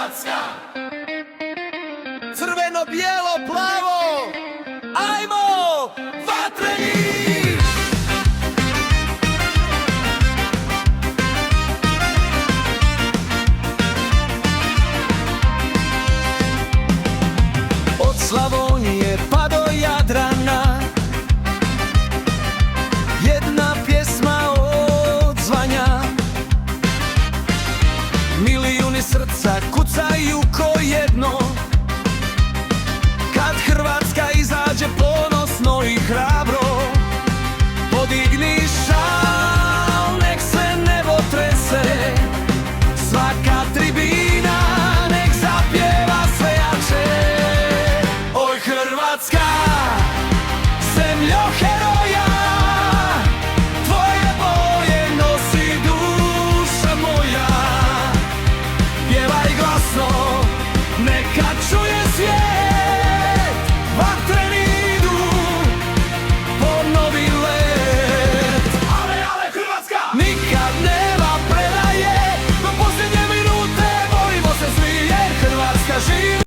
Hrvatska! Crveno, bijelo, plavo! Ajmo! Vatreni! Od Slavonije pa do Jadrana jedna pjesma odzvanja. Milijuni srca kucaju ko jedno kad Hrvatska izađe ponosno i hrabro. Podigni šal, nek se nebo trese, svaka tribina nek zapjeva sve jače. Oj Hrvatska, zemljo heroja, tvoje boje nosi duša moja. Pjevaj glasno, neka